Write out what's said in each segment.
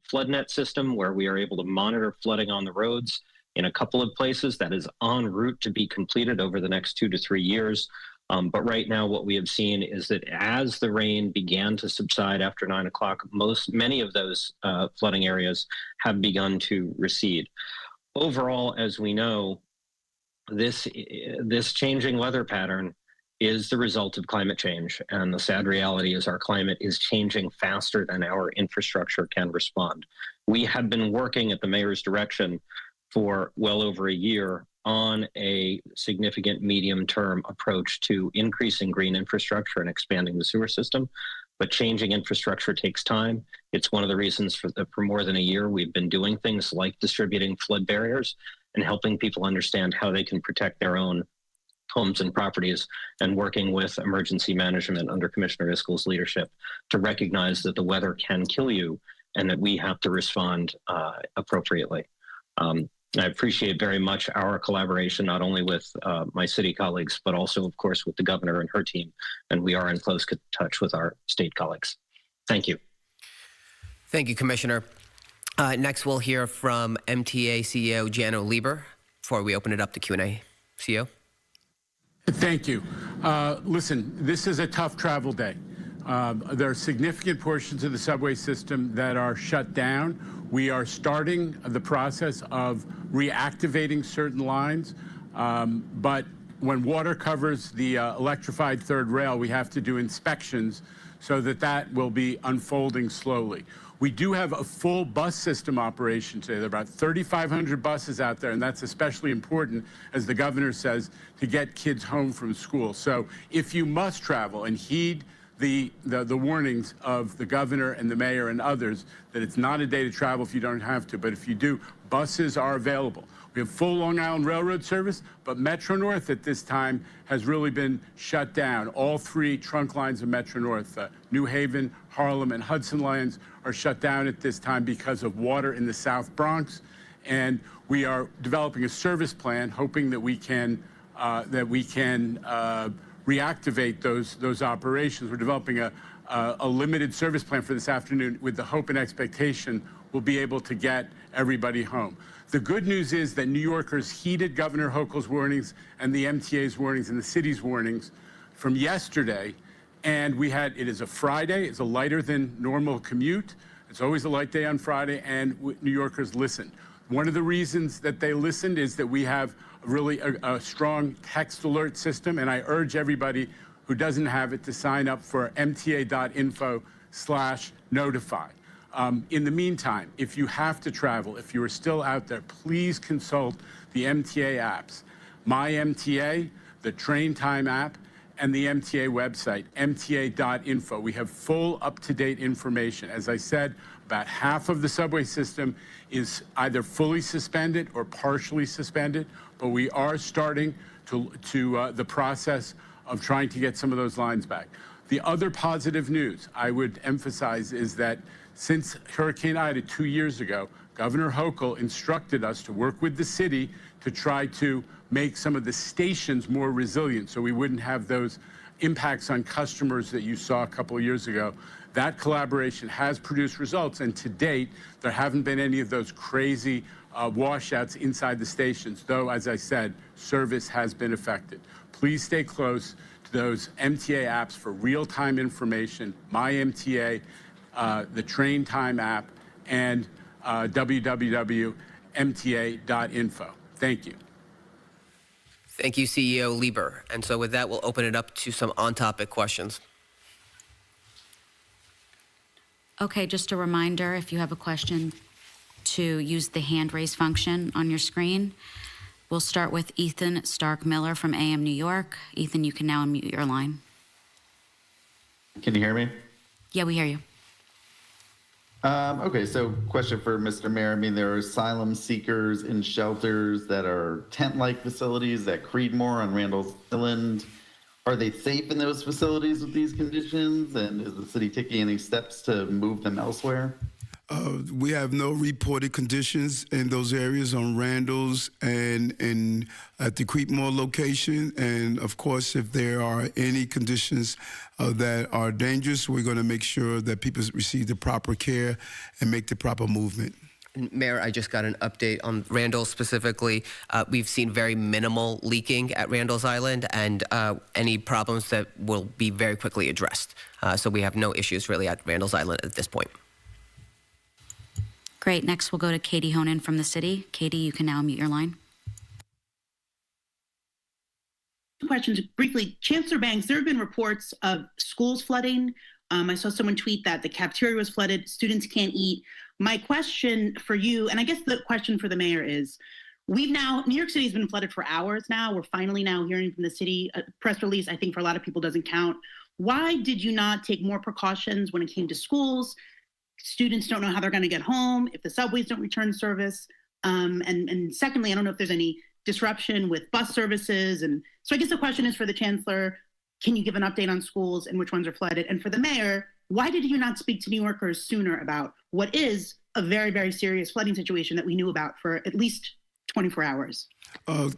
flood net system where we are able to monitor flooding on the roads in a couple of places. That is en route to be completed over the next 2 to 3 years. But right now, what we have seen is that as the rain began to subside after 9 o'clock, many of those flooding areas have begun to recede. Overall, as we know, this changing weather pattern is the result of climate change. And the sad reality is our climate is changing faster than our infrastructure can respond. We have been working at the mayor's direction for well over a year on a significant medium-term approach to increasing green infrastructure and expanding the sewer system. But changing infrastructure takes time. It's one of the reasons for more than a year we've been doing things like distributing flood barriers and helping people understand how they can protect their own homes and properties, and working with emergency management under Commissioner Iskel's leadership to recognize that the weather can kill you and that we have to respond appropriately. I appreciate very much our collaboration, not only with my city colleagues, but also, of course, with the governor and her team. And we are in close touch with our state colleagues. Thank you. Thank you, Commissioner. Next, we'll hear from MTA CEO Jano Lieber before we open it up to Q&A. CEO? Thank you. Listen, this is a tough travel day. There are significant portions of the subway system that are shut down. We are starting the process of reactivating certain lines, but when water covers the electrified third rail, we have to do inspections so that will be unfolding slowly. We do have a full bus system operation today. There are about 3,500 buses out there, and that's especially important, as the governor says, to get kids home from school. So if you must travel, and heed the warnings of the governor and the mayor and others, that it's not a day to travel if you don't have to, but if you do, buses are available. We have full Long Island Railroad service, but Metro North at this time has really been shut down. All 3 trunk lines of Metro North, New Haven, Harlem, and Hudson lines are shut down at this time because of water in the South Bronx. And we are developing a service plan, hoping that we can reactivate those operations. We're developing a limited service plan for this afternoon with the hope and expectation we'll be able to get everybody home. The good news is that New Yorkers heeded Governor Hochul's warnings and the MTA's warnings and the city's warnings from yesterday. And it is a Friday, it's a lighter than normal commute. It's always a light day on Friday, and New Yorkers listened. One of the reasons that they listened is that we have really a strong text alert system, and I urge everybody who doesn't have it to sign up for mta.info/notify. In the meantime, if you have to travel, if you are still out there, please consult the MTA apps. My MTA, the Train Time app, and the MTA website, mta.info. We have full up-to-date information. As I said, about half of the subway system is either fully suspended or partially suspended, but we are starting the process of trying to get some of those lines back. The other positive news I would emphasize is that since Hurricane Ida 2 years ago, Governor Hochul instructed us to work with the city to try to make some of the stations more resilient so we wouldn't have those impacts on customers that you saw a couple of years ago. That collaboration has produced results, and to date, there haven't been any of those crazy washouts inside the stations, though, as I said, service has been affected. Please stay close to those MTA apps for real-time information, My MTA, the Train Time app, and www.mta.info. Thank you. Thank you, CEO Lieber. And so with that, we'll open it up to some on-topic questions. Okay, just a reminder, if you have a question, to use the hand raise function on your screen. We'll start with Ethan Stark-Miller from AM New York. Ethan, you can now unmute your line. Can you hear me? Yeah, we hear you. Okay, so question for Mr. Mayor. I mean, there are asylum seekers in shelters that are tent-like facilities at Creedmoor on Randall's Island. Are they safe in those facilities with these conditions? And is the city taking any steps to move them elsewhere? We have no reported conditions in those areas on Randall's and at the Creekmore location. And of course, if there are any conditions that are dangerous, we're going to make sure that people receive the proper care and make the proper movement. Mayor, I just got an update on Randall's specifically. We've seen very minimal leaking at Randall's Island, and any problems that will be very quickly addressed. So we have no issues really at Randall's Island at this point. Great. Next, we'll go to Katie Honan from the city. Katie, you can now mute your line. Questions briefly. Chancellor Banks, there have been reports of schools flooding. I saw someone tweet that the cafeteria was flooded, students can't eat. My question for you, and I guess the question for the mayor is, New York City has been flooded for hours now. We're finally now hearing from the city. A press release, I think for a lot of people doesn't count. Why did you not take more precautions when it came to schools? Students don't know how they're going to get home if the subways don't return service. And secondly, I don't know if there's any disruption with bus services. And so I guess the question is for the chancellor, can you give an update on schools and which ones are flooded? And for the mayor, why did you not speak to New Yorkers sooner about what is a very, very serious flooding situation that we knew about for at least 24 hours?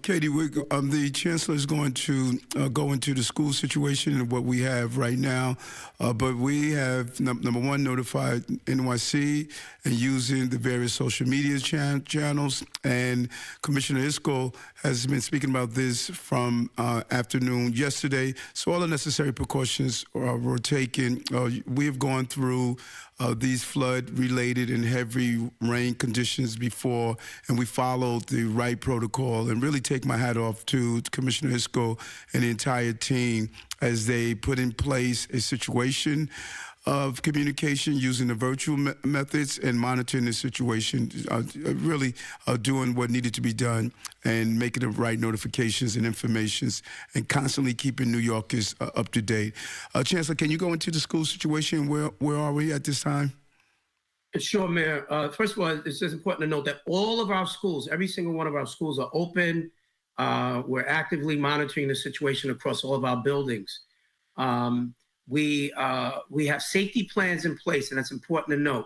Katie, the chancellor is going to go into the school situation and what we have right now. But we have, number one, notified NYC and using the various social media channels. And Commissioner Isco has been speaking about this from afternoon yesterday. So all the necessary precautions were taken. We have gone through these flood-related and heavy rain conditions before, and we followed the right protocol. And really take my hat off to Commissioner Isco and the entire team as they put in place a situation of communication using the virtual methods and monitoring the situation, really doing what needed to be done and making the right notifications and informations and constantly keeping New Yorkers up to date. Chancellor, can you go into the school situation? Where are we at this time? Sure, Mayor. First of all, it's just important to note that all of our schools, every single one of our schools are open. We're actively monitoring the situation across all of our buildings. We have safety plans in place, and that's important to note.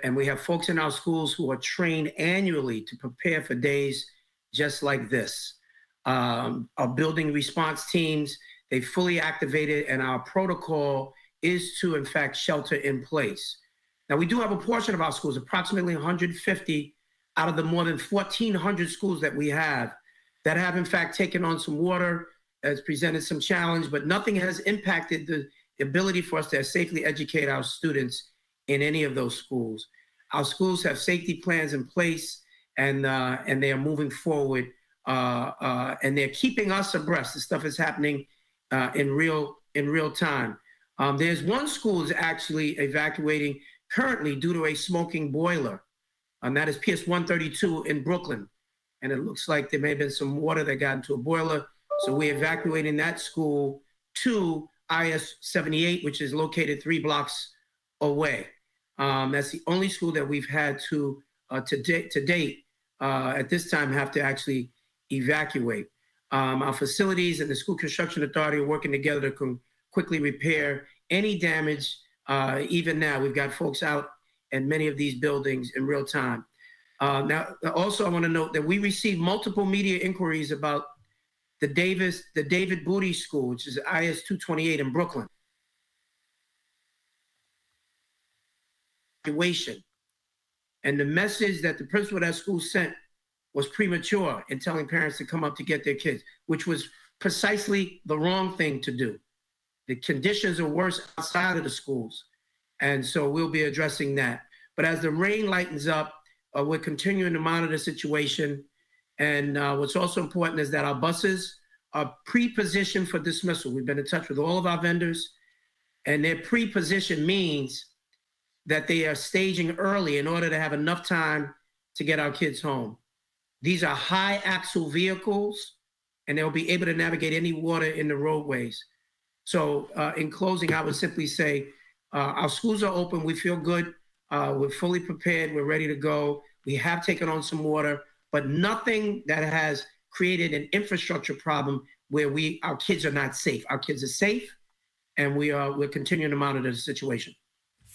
And we have folks in our schools who are trained annually to prepare for days just like this. Our building response teams, they fully activated, and our protocol is to, in fact, shelter in place. Now, we do have a portion of our schools, approximately 150 out of the more than 1,400 schools that we have, that have, in fact, taken on some water, has presented some challenge, but nothing has impacted the ability for us to safely educate our students in any of those schools. Our schools have safety plans in place, and they are moving forward, and they're keeping us abreast. This stuff is happening in real time. There's one school is actually evacuating currently due to a smoking boiler, and that is PS 132 in Brooklyn. And it looks like there may have been some water that got into a boiler. So we're evacuating that school to IS 78, which is located 3 blocks away. That's the only school that we've had to date at this time have to actually evacuate. Our facilities and the School Construction Authority are working together to quickly repair any damage. Even now, we've got folks out in many of these buildings in real time. Now, also, I want to note that we received multiple media inquiries about the David Booty School, which is IS 228 in Brooklyn. And the message that the principal of that school sent was premature in telling parents to come up to get their kids, which was precisely the wrong thing to do. The conditions are worse outside of the schools. And so we'll be addressing that. But as the rain lightens up, we're continuing to monitor the situation. And what's also important is that our buses are pre-positioned for dismissal. We've been in touch with all of our vendors, and their pre-position means that they are staging early in order to have enough time to get our kids home. These are high axle vehicles, and they'll be able to navigate any water in the roadways. So in closing, I would simply say our schools are open. We feel good. We're fully prepared. We're ready to go. We have taken on some water, but nothing that has created an infrastructure problem where our kids are not safe. Our kids are safe, and we're continuing to monitor the situation.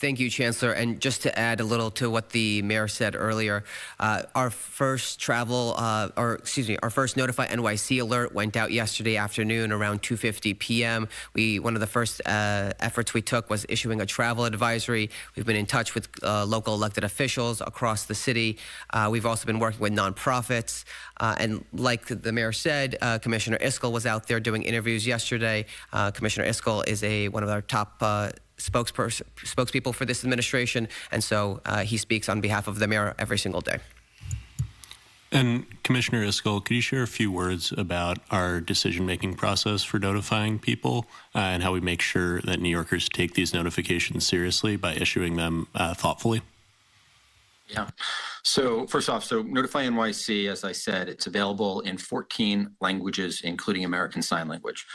Thank you, Chancellor. And just to add a little to what the mayor said earlier, our first our first Notify NYC alert went out yesterday afternoon around 2:50 p.m. One of the first efforts we took was issuing a travel advisory. We've been in touch with local elected officials across the city. We've also been working with nonprofits. And like the mayor said, Commissioner Iskell was out there doing interviews yesterday. Commissioner Iskell is one of our top spokespeople for this administration, and so he speaks on behalf of the mayor every single day. And Commissioner Iskell, could you share a few words about our decision-making process for notifying people and how we make sure that New Yorkers take these notifications seriously by issuing them thoughtfully? Yeah. So first off, Notify NYC, as I said, it's available in 14 languages, including American Sign Language.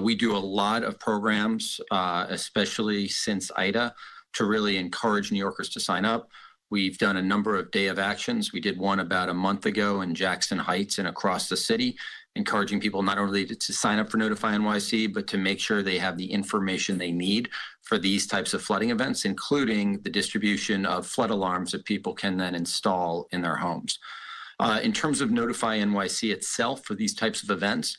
We do a lot of programs, especially since Ida, to really encourage New Yorkers to sign up. We've done a number of day of actions. We did one about a month ago in Jackson Heights and across the city, encouraging people not only to sign up for Notify NYC, but to make sure they have the information they need for these types of flooding events, including the distribution of flood alarms that people can then install in their homes. In terms of Notify NYC itself for these types of events,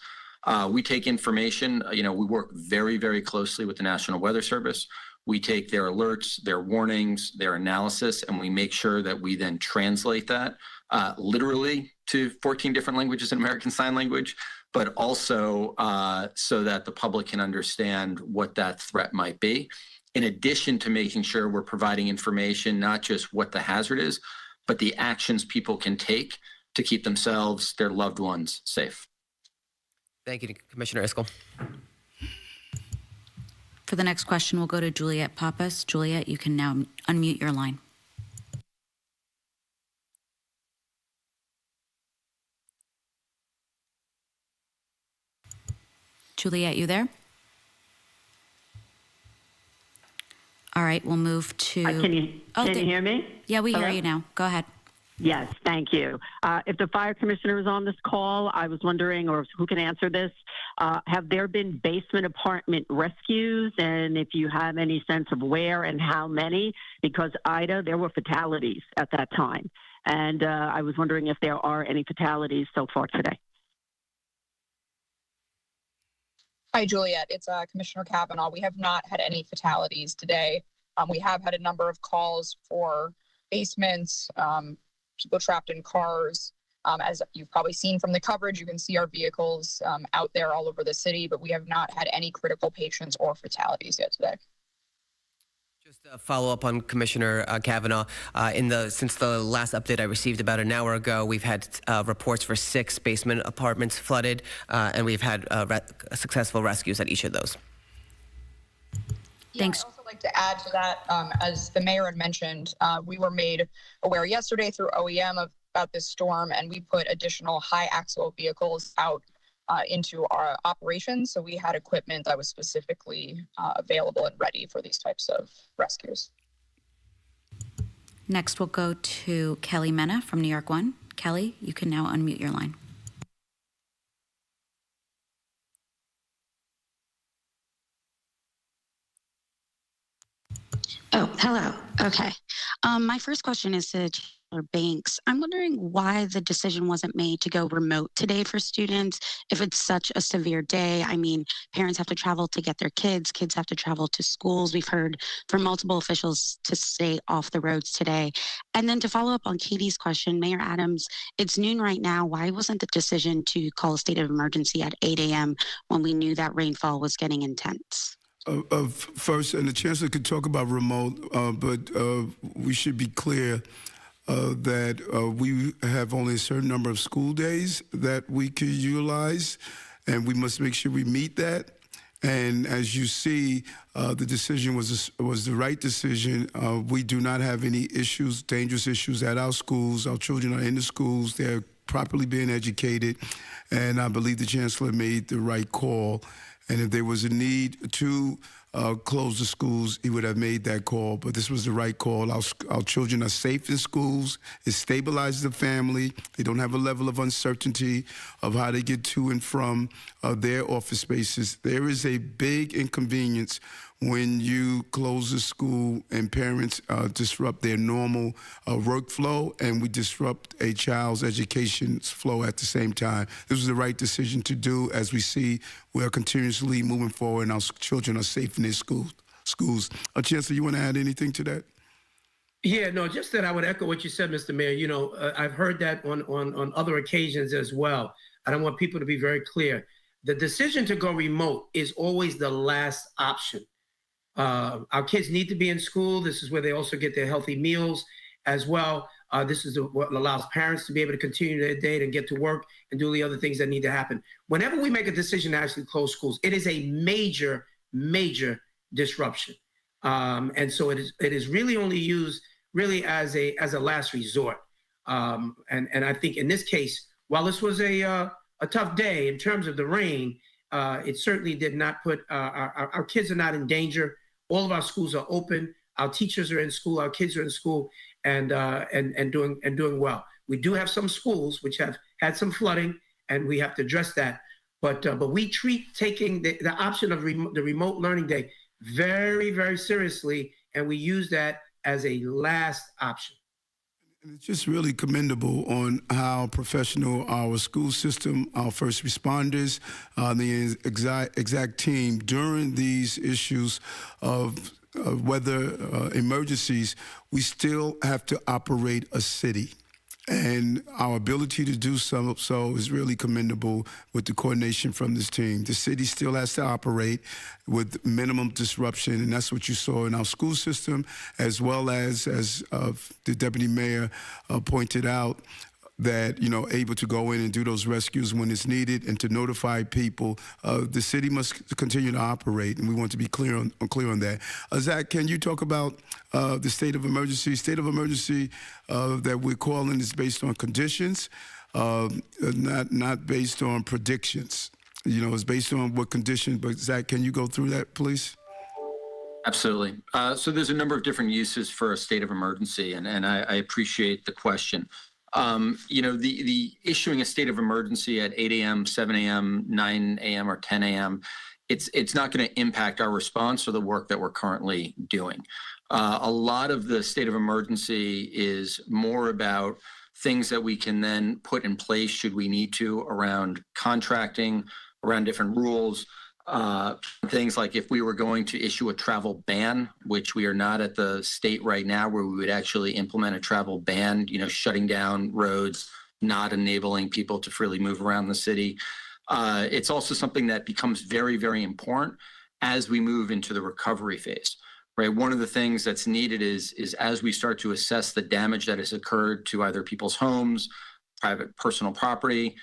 we take information, we work very, very closely with the National Weather Service. We take their alerts, their warnings, their analysis, and we make sure that we then translate that literally to 14 different languages in American Sign Language, but also so that the public can understand what that threat might be. In addition to making sure we're providing information, not just what the hazard is, but the actions people can take to keep themselves, their loved ones safe. Thank you, Commissioner Iskell. For the next question, we'll go to Juliet Pappas. Juliet, you can now unmute your line. Juliet, you there? All right, we'll move to... Can you hear me? Yeah, we Hello? hear you now. Go ahead. Yes, thank you. If the fire commissioner is on this call, I was wondering, or who can answer this, have there been basement apartment rescues? And if you have any sense of where and how many? Because Ida, there were fatalities at that time. And I was wondering if there are any fatalities so far today. Hi, Juliet. It's Commissioner Kavanaugh. We have not had any fatalities today. We have had a number of calls for basements, people trapped in cars. As you've probably seen from the coverage, you can see our vehicles out there all over the city, but we have not had any critical patients or fatalities yet today. Just a follow up on Commissioner Kavanaugh. Since the last update I received about an hour ago, we've had reports for 6 basement apartments flooded, and we've had successful rescues at each of those. Thanks. I'd also like to add to that, as the mayor had mentioned, we were made aware yesterday through OEM about this storm, and we put additional high axle vehicles out into our operations. So we had equipment that was specifically available and ready for these types of rescues. Next, we'll go to Kelly Mena from New York One. Kelly, you can now unmute your line. Oh, hello. Okay. My first question is to Chancellor Banks. I'm wondering why the decision wasn't made to go remote today for students if it's such a severe day. I mean, parents have to travel to get their kids have to travel to schools. We've heard from multiple officials to stay off the roads today. And then to follow up on Katie's question, Mayor Adams, it's noon right now. Why wasn't the decision to call a state of emergency at 8 a.m. when we knew that rainfall was getting intense? First, and the Chancellor could talk about remote, but we should be clear that we have only a certain number of school days that we could utilize, and we must make sure we meet that. And as you see, the decision was the right decision. We do not have any issues, dangerous issues at our schools. Our children are in the schools. They're properly being educated, and I believe the Chancellor made the right call. And if there was a need to close the schools, he would have made that call. But this was the right call. Our children are safe in schools. It stabilizes the family. They don't have a level of uncertainty of how they get to and from their office spaces. There is a big inconvenience when you close the school and parents disrupt their normal workflow, and we disrupt a child's education flow at the same time. This was the right decision to do. As we see, we are continuously moving forward, and our children are safe in their schools. Chancellor, you want to add anything to that? Yeah, no, just that I would echo what you said, Mr. Mayor. You know, I've heard that on other occasions as well. I don't want people to be very clear. The decision to go remote is always the last option. Our kids need to be in school. This is where they also get their healthy meals as well. This is what allows parents to be able to continue their day and get to work and do the other things that need to happen. Whenever we make a decision to actually close schools, it is a major, major disruption. And so it is really only used really as a last resort. And I think in this case, while this was a tough day in terms of the rain, it certainly did not put our kids are not in danger. All of our schools are open. Our teachers are in school. Our kids are in school and doing well. We do have some schools which have had some flooding, and we have to address that. But we treat taking the option of the remote learning day very, very seriously, and we use that as a last option. And it's just really commendable on how professional our school system, our first responders, the exact team during these issues of weather emergencies, we still have to operate a city. And our ability to do so is really commendable with the coordination from this team. The city still has to operate with minimum disruption, and that's what you saw in our school system, as well as the deputy mayor pointed out, that, you know, able to go in and do those rescues when it's needed and to notify people. The city must continue to operate, and we want to be clear on that. Zach, can you talk about the state of emergency? State of emergency that we're calling is based on conditions, not based on predictions. You know, it's based on what condition. But Zach, can you go through that, please? Absolutely. So there's a number of different uses for a state of emergency, and I appreciate the question. You know, the issuing a state of emergency at 8 a.m., 7 a.m., 9 a.m., or 10 a.m., it's not going to impact our response or the work that we're currently doing. A lot of the state of emergency is more about things that we can then put in place should we need to around contracting, around different rules. Things like if we were going to issue a travel ban, which we are not at the state right now, where we would actually implement a travel ban, you know, shutting down roads, not enabling people to freely move around the city. It's also something that becomes very, very important as we move into the recovery phase, right? One of the things that's needed is as we start to assess the damage that has occurred to either people's homes, private personal property,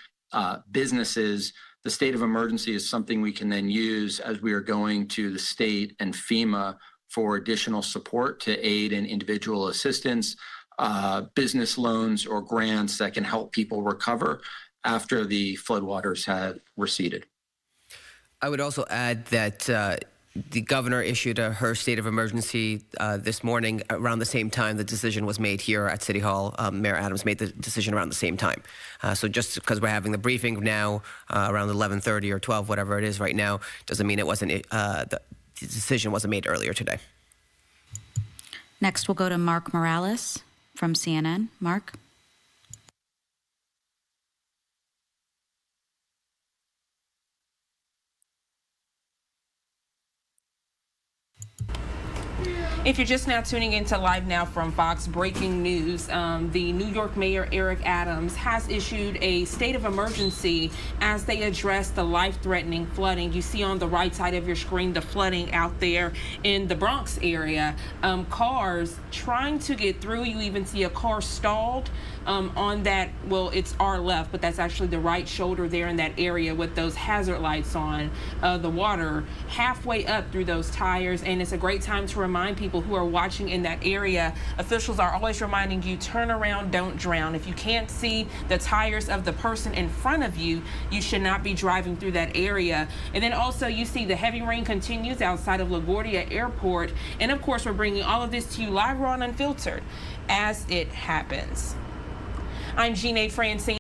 businesses, the state of emergency is something we can then use as we are going to the state and FEMA for additional support to aid in individual assistance, business loans or grants that can help people recover after the floodwaters have receded. I would also add that the governor issued her state of emergency this morning around the same time the decision was made here at City Hall. Mayor Adams made the decision around the same time. So just because we're having the briefing now around 11:30 or 12, whatever it is right now, doesn't mean it wasn't the decision wasn't made earlier today. Next, we'll go to Mark Morales from CNN. Mark. If you're just now tuning into Live Now from Fox, breaking news, the New York Mayor Eric Adams has issued a state of emergency as they address the life-threatening flooding. You see on the right side of your screen the flooding out there in the Bronx area. Cars trying to get through. You even see a car stalled on that, well, it's our left, but that's actually the right shoulder there in that area with those hazard lights on. The water halfway up through those tires, and it's a great time to remind people who are watching in that area. Officials are always reminding you, turn around, don't drown. If you can't see the tires of the person in front of you, you should not be driving through that area. And then also you see the heavy rain continues outside of LaGuardia Airport. And of course, we're bringing all of this to you live, raw, and unfiltered as it happens. I'm Jeanne Francine.